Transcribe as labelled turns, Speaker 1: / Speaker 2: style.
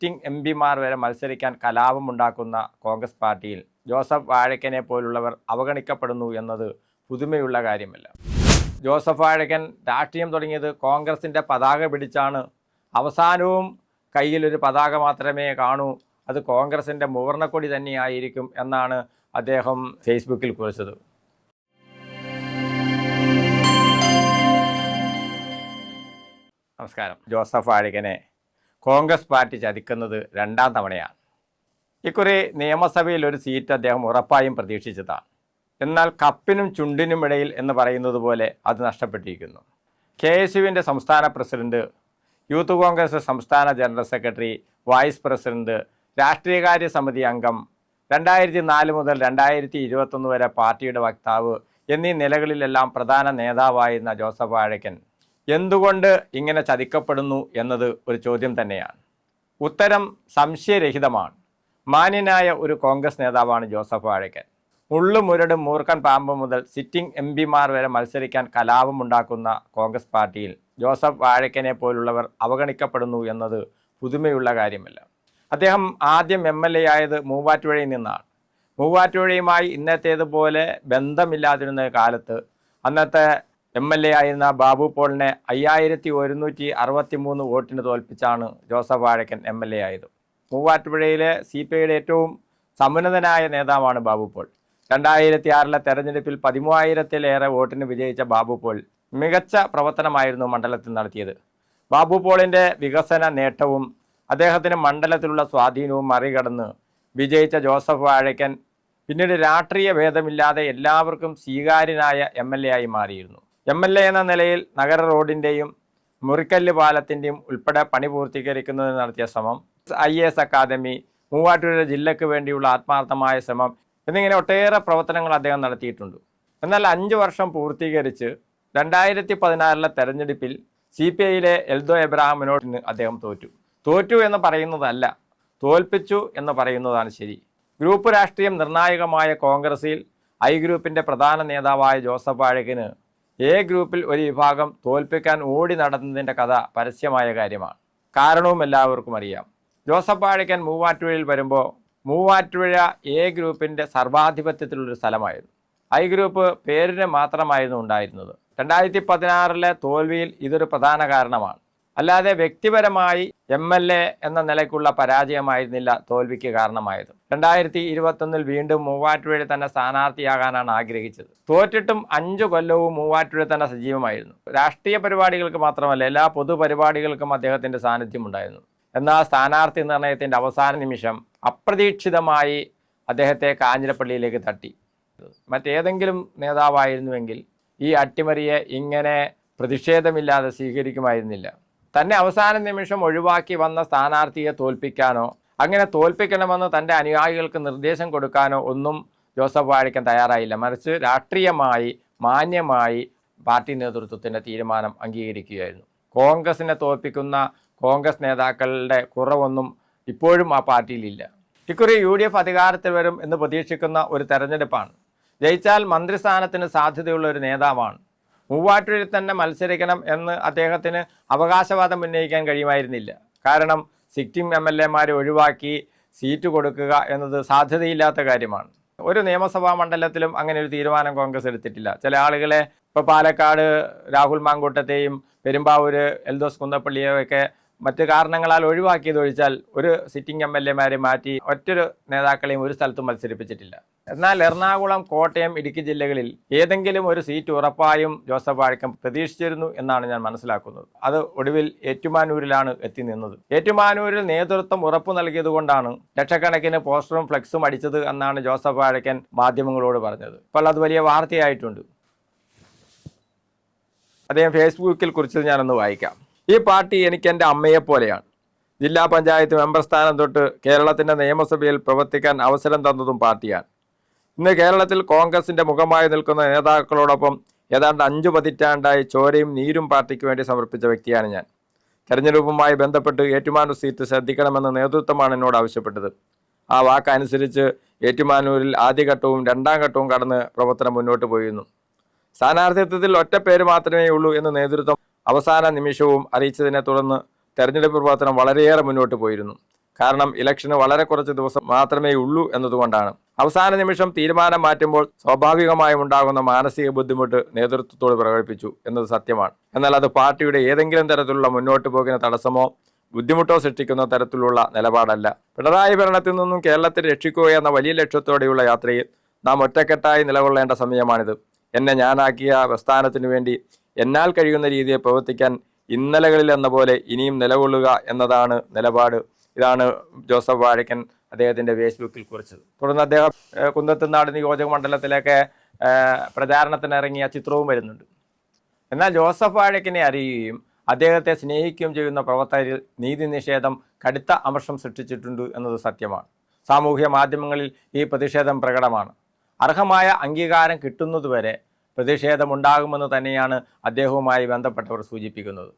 Speaker 1: Sitting എംപിമാർ വരെ മത്സരിക്കാൻ കലാപമുണ്ടാക്കുന്ന കോൺഗ്രസ് പാർട്ടിയിൽ ജോസഫ് വാഴക്കനെ പോലുള്ളവർ അവഗണിക്കപ്പെടുന്നു എന്നത് പുതുമയുള്ള കാര്യമല്ല. ജോസഫ് വാഴക്കൻ രാഷ്ട്രീയം തുടങ്ങിയത് കോൺഗ്രസിൻ്റെ പതാക പിടിച്ചാണ്. അവസാനവും കയ്യിലൊരു പതാക മാത്രമേ കാണൂ, അത് കോൺഗ്രസിൻ്റെ മുവർണക്കൊടി തന്നെയായിരിക്കും എന്നാണ് അദ്ദേഹം ഫേസ്ബുക്കിൽ കുറിച്ചത്. നമസ്കാരം. ജോസഫ് വാഴക്കനെ കോൺഗ്രസ് പാർട്ടി ചതിക്കുന്നത് രണ്ടാം തവണയാണ്. ഇക്കുറി നിയമസഭയിൽ ഒരു സീറ്റ് അദ്ദേഹം ഉറപ്പായും പ്രതീക്ഷിച്ചതാണ്. എന്നാൽ കപ്പിനും ചുണ്ടിനും ഇടയിൽ എന്ന് പറയുന്നത് പോലെ അത് നഷ്ടപ്പെട്ടിരിക്കുന്നു. KSUവിൻ്റെ സംസ്ഥാന പ്രസിഡന്റ്, യൂത്ത് കോൺഗ്രസ് സംസ്ഥാന ജനറൽ സെക്രട്ടറി, വൈസ് പ്രസിഡന്റ്, രാഷ്ട്രീയകാര്യ സമിതി അംഗം, 2004 മുതൽ 2021 വരെ പാർട്ടിയുടെ വക്താവ് എന്നീ നിലകളിലെല്ലാം പ്രധാന നേതാവായിരുന്ന ജോസഫ് വാഴക്കൻ എന്തുകൊണ്ട് ഇങ്ങനെ ചതിക്കപ്പെടുന്നു എന്നത് ഒരു ചോദ്യം തന്നെയാണ്. ഉത്തരം സംശയരഹിതമാണ്. മാന്യനായ ഒരു കോൺഗ്രസ് നേതാവാണ് ജോസഫ് വാഴക്കൻ. മുള്ളുമുരട് മൂർഖൻ പാമ്പ് മുതൽ സിറ്റിംഗ് MPമാർ വരെ മത്സരിക്കാൻ കലാപമുണ്ടാക്കുന്ന കോൺഗ്രസ് പാർട്ടിയിൽ ജോസഫ് വാഴക്കനെ പോലുള്ളവർ അവഗണിക്കപ്പെടുന്നു എന്നത് പുതുമയുള്ള കാര്യമല്ല. അദ്ദേഹം ആദ്യം MLA ആയത് മൂവാറ്റുപുഴയിൽ നിന്നാണ്. മൂവാറ്റുപുഴയുമായി ഇന്നത്തേതുപോലെ ബന്ധമില്ലാതിരുന്ന കാലത്ത് അന്നത്തെ MLA ആയിരുന്ന ബാബു പോളിനെ 5163 വോട്ടിന് തോൽപ്പിച്ചാണ് ജോസഫ് വാഴക്കൻ MLA ആയത്. മൂവാറ്റുപുഴയിലെ CPIയുടെ ഏറ്റവും സമുന്നതനായ നേതാവാണ് ബാബു പോൾ. 2006 തെരഞ്ഞെടുപ്പിൽ 13,000-ലേറെ വോട്ടിന് വിജയിച്ച ബാബു പോൾ മികച്ച പ്രവർത്തനമായിരുന്നു മണ്ഡലത്തിൽ നടത്തിയത്. ബാബു പോളിൻ്റെ വികസന നേട്ടവും അദ്ദേഹത്തിന് മണ്ഡലത്തിലുള്ള സ്വാധീനവും മറികടന്ന് വിജയിച്ച ജോസഫ് വാഴക്കൻ പിന്നീട് രാഷ്ട്രീയ ഭേദമില്ലാതെ എല്ലാവർക്കും സ്വീകാര്യനായ MLA ആയി മാറിയിരുന്നു. MLA എന്ന നിലയിൽ നഗര റോഡിൻ്റെയും മുറിക്കല്ല് പാലത്തിൻ്റെയും ഉൾപ്പെടെ പണി പൂർത്തീകരിക്കുന്നതിന് നടത്തിയ ശ്രമം, IAS അക്കാദമി, മൂവാറ്റുപുഴ ജില്ലയ്ക്ക് വേണ്ടിയുള്ള ആത്മാർത്ഥമായ ശ്രമം എന്നിങ്ങനെ ഒട്ടേറെ പ്രവർത്തനങ്ങൾ അദ്ദേഹം നടത്തിയിട്ടുണ്ട്. എന്നാൽ 5 വർഷം പൂർത്തീകരിച്ച് 2016 തെരഞ്ഞെടുപ്പിൽ CPIയിലെ എൽദോ എബ്രഹാമിനോട് അദ്ദേഹം തോറ്റു എന്ന് പറയുന്നതല്ല, തോൽപ്പിച്ചു എന്ന് പറയുന്നതാണ് ശരി. ഗ്രൂപ്പ് രാഷ്ട്രീയം നിർണായകമായ കോൺഗ്രസിൽ I ഗ്രൂപ്പിൻ്റെ പ്രധാന നേതാവായ ജോസഫ് വാഴക്കന് A ഗ്രൂപ്പിൽ ഒരു വിഭാഗം തോൽപ്പിക്കാൻ ഓടി നടന്നതിൻ്റെ കഥ പരസ്യമായ കാര്യമാണ്. കാരണവും എല്ലാവർക്കും അറിയാം. ജോസഫ് വാഴക്കൻ മൂവാറ്റുപുഴയിൽ വരുമ്പോൾ മൂവാറ്റുപുഴ A ഗ്രൂപ്പിൻ്റെ സർവാധിപത്യത്തിലുള്ളൊരു സ്ഥലമായിരുന്നു. I ഗ്രൂപ്പ് പേരിന് മാത്രമായിരുന്നു ഉണ്ടായിരുന്നത്. 2016 തോൽവിയിൽ ഇതൊരു പ്രധാന കാരണമാണ്. അല്ലാതെ വ്യക്തിപരമായി MLA എന്ന നിലയ്ക്കുള്ള പരാജയമായിരുന്നില്ല തോൽവിക്ക് കാരണമായത്. 2021 വീണ്ടും മൂവാറ്റുപുഴയിൽ തന്നെ സ്ഥാനാർത്ഥിയാകാനാണ് ആഗ്രഹിച്ചത്. തോറ്റിട്ടും 5 കൊല്ലവും മൂവാറ്റുപുഴ തന്നെ സജീവമായിരുന്നു. രാഷ്ട്രീയ പരിപാടികൾക്ക് മാത്രമല്ല, എല്ലാ പൊതുപരിപാടികൾക്കും അദ്ദേഹത്തിൻ്റെ സാന്നിധ്യമുണ്ടായിരുന്നു. എന്നാൽ സ്ഥാനാർത്ഥി നിർണയത്തിൻ്റെ അവസാന നിമിഷം അപ്രതീക്ഷിതമായി അദ്ദേഹത്തെ കാഞ്ഞിരപ്പള്ളിയിലേക്ക് തട്ടി. മറ്റേതെങ്കിലും നേതാവായിരുന്നുവെങ്കിൽ ഈ അട്ടിമറിയെ ഇങ്ങനെ പ്രതിഷേധമില്ലാതെ സ്വീകരിക്കുമായിരുന്നില്ല. തന്നെ അവസാന നിമിഷം ഒഴിവാക്കി വന്ന സ്ഥാനാർത്ഥിയെ തോൽപ്പിക്കാനോ അങ്ങനെ തോൽപ്പിക്കണമെന്ന് തൻ്റെ അനുയായികൾക്ക് നിർദ്ദേശം കൊടുക്കാനോ ഒന്നും ജോസഫ് വാഴക്കൻ തയ്യാറായില്ല. മറിച്ച് രാഷ്ട്രീയമായി മാന്യമായി പാർട്ടി നേതൃത്വത്തിൻ്റെ തീരുമാനം അംഗീകരിക്കുകയായിരുന്നു. കോൺഗ്രസിനെ തോൽപ്പിക്കുന്ന കോൺഗ്രസ് നേതാക്കളുടെ കുറവൊന്നും ഇപ്പോഴും ആ പാർട്ടിയിലില്ല. ഇക്കുറി UDF അധികാരത്തിൽ വരും എന്ന് പ്രതീക്ഷിക്കുന്ന ഒരു തെരഞ്ഞെടുപ്പാണ്. ജയിച്ചാൽ മന്ത്രിസ്ഥാനത്തിന് സാധ്യതയുള്ള ഒരു നേതാവാണ്. മൂവാറ്റുപുഴയിൽ തന്നെ മത്സരിക്കണം എന്ന് അദ്ദേഹത്തിന് അവകാശവാദം ഉന്നയിക്കാൻ കഴിയുമായിരുന്നില്ല. കാരണം സിറ്റിംഗ് MLAമാരെ ഒഴിവാക്കി സീറ്റ് കൊടുക്കുക എന്നത് സാധ്യതയില്ലാത്ത കാര്യമാണ്. ഒരു നിയമസഭാ മണ്ഡലത്തിലും അങ്ങനെ ഒരു തീരുമാനം കോൺഗ്രസ് എടുത്തിട്ടില്ല. ചില ആളുകളെ ഇപ്പോൾ പാലക്കാട് രാഹുൽ മാങ്കൂട്ടത്തെയും പെരുമ്പാവൂർ എൽദോസ് കുന്നപ്പള്ളിയൊക്കെ മറ്റ് കാരണങ്ങളാൽ ഒഴിവാക്കിയതൊഴിച്ചാൽ ഒരു സിറ്റിംഗ് MLAമാരെ മാറ്റി ഒറ്റൊരു നേതാക്കളെയും ഒരു സ്ഥലത്തും മത്സരിപ്പിച്ചിട്ടില്ല. എന്നാൽ എറണാകുളം, കോട്ടയം, ഇടുക്കി ജില്ലകളിൽ ഏതെങ്കിലും ഒരു സീറ്റ് ഉറപ്പായും ജോസഫ് വാഴക്കൻ പ്രതീക്ഷിച്ചിരുന്നു എന്നാണ് ഞാൻ മനസ്സിലാക്കുന്നത്. അത് ഒടുവിൽ ഏറ്റുമാനൂരിലാണ് എത്തി നിന്നത്. ഏറ്റുമാനൂരിൽ നേതൃത്വം ഉറപ്പു നൽകിയതുകൊണ്ടാണ് ലക്ഷക്കണക്കിന് പോസ്റ്ററും ഫ്ലെക്സും അടിച്ചത് എന്നാണ് ജോസഫ് വാഴക്കൻ മാധ്യമങ്ങളോട് പറഞ്ഞത്. ഇപ്പോൾ അത് വലിയ വാർത്തയായിട്ടുണ്ട്. അദ്ദേഹം ഫേസ്ബുക്കിൽ കുറിച്ചത് ഞാനൊന്ന് വായിക്കാം. ഈ പാർട്ടി എനിക്ക് എൻ്റെ അമ്മയെപ്പോലെയാണ്. ജില്ലാ പഞ്ചായത്ത് മെമ്പർ സ്ഥാനം തൊട്ട് കേരളത്തിൻ്റെ നിയമസഭയിൽ പ്രവർത്തിക്കാൻ അവസരം തന്നതും പാർട്ടിയാണ്. ഇന്ന് കേരളത്തിൽ കോൺഗ്രസിൻ്റെ മുഖമായി നിൽക്കുന്ന നേതാക്കളോടൊപ്പം ഏതാണ്ട് 5 പതിറ്റാണ്ടായി ചോരയും നീരും പാർട്ടിക്ക് വേണ്ടി സമർപ്പിച്ച വ്യക്തിയാണ് ഞാൻ. തെരഞ്ഞെടുപ്പുമായി ബന്ധപ്പെട്ട് ഏറ്റുമാനൂർ സീറ്റ് ശ്രദ്ധിക്കണമെന്ന് നേതൃത്വമാണ് എന്നോട് ആവശ്യപ്പെട്ടത്. ആ വാക്കനുസരിച്ച് ഏറ്റുമാനൂരിൽ ആദ്യഘട്ടവും 2ാം ഘട്ടവും കടന്ന് പ്രവർത്തനം മുന്നോട്ട് പോയിരുന്നു. സ്ഥാനാർത്ഥിത്വത്തിൽ ഒറ്റ പേര് മാത്രമേ ഉള്ളൂ എന്ന് നേതൃത്വം അവസാന നിമിഷവും അറിയിച്ചതിനെ തുടർന്ന് തെരഞ്ഞെടുപ്പ് പ്രവർത്തനം വളരെയേറെ മുന്നോട്ട് പോയിരുന്നു. കാരണം ഇലക്ഷന് വളരെ കുറച്ച് ദിവസം മാത്രമേ ഉള്ളൂ എന്നതുകൊണ്ടാണ്. അവസാന നിമിഷം തീരുമാനം മാറ്റുമ്പോൾ സ്വാഭാവികമായും ഉണ്ടാകുന്ന മാനസിക ബുദ്ധിമുട്ട് നേതൃത്വത്തോട് പ്രകടിപ്പിച്ചു എന്നത് സത്യമാണ്. എന്നാൽ അത് പാർട്ടിയുടെ ഏതെങ്കിലും തരത്തിലുള്ള മുന്നോട്ട് പോകിന് തടസ്സമോ ബുദ്ധിമുട്ടോ സൃഷ്ടിക്കുന്ന തരത്തിലുള്ള നിലപാടല്ല. പിണറായി ഭരണത്തിൽ നിന്നും കേരളത്തെ രക്ഷിക്കുക എന്ന വലിയ ലക്ഷ്യത്തോടെയുള്ള യാത്രയിൽ നാം ഒറ്റക്കെട്ടായി നിലകൊള്ളേണ്ട സമയമാണിത്. എന്നെ ഞാനാക്കിയ പ്രസ്ഥാനത്തിനു വേണ്ടി എന്നാൽ കഴിയുന്ന രീതിയിൽ പ്രവർത്തിക്കാൻ ഇന്നലകളിൽ എന്ന പോലെ ഇനിയും നിലകൊള്ളുക എന്നതാണ് നിലപാട്. ഇതാണ് ജോസഫ് വാഴക്കൻ അദ്ദേഹത്തിൻ്റെ ഫേസ്ബുക്കിൽ കുറിച്ചത്. തുടർന്ന് അദ്ദേഹം കുന്നത്തുനാട് നിയോജക മണ്ഡലത്തിലേക്ക് പ്രചാരണത്തിനിറങ്ങിയ ചിത്രവും വരുന്നുണ്ട്. എന്നാൽ ജോസഫ് വാഴക്കനെ അറിയുകയും അദ്ദേഹത്തെ സ്നേഹിക്കുകയും ചെയ്യുന്ന പ്രവർത്തകരിൽ നീതി നിഷേധം കടുത്ത അമർഷം സൃഷ്ടിച്ചിട്ടുണ്ട് എന്നത് സത്യമാണ്. സാമൂഹ്യ മാധ്യമങ്ങളിൽ ഈ പ്രതിഷേധം പ്രകടമാണ്. അർഹമായ അംഗീകാരം കിട്ടുന്നതുവരെ പ്രതിഷേധമുണ്ടാകുമെന്ന് തന്നെയാണ് അദ്ദേഹവുമായി ബന്ധപ്പെട്ടവർ സൂചിപ്പിക്കുന്നത്.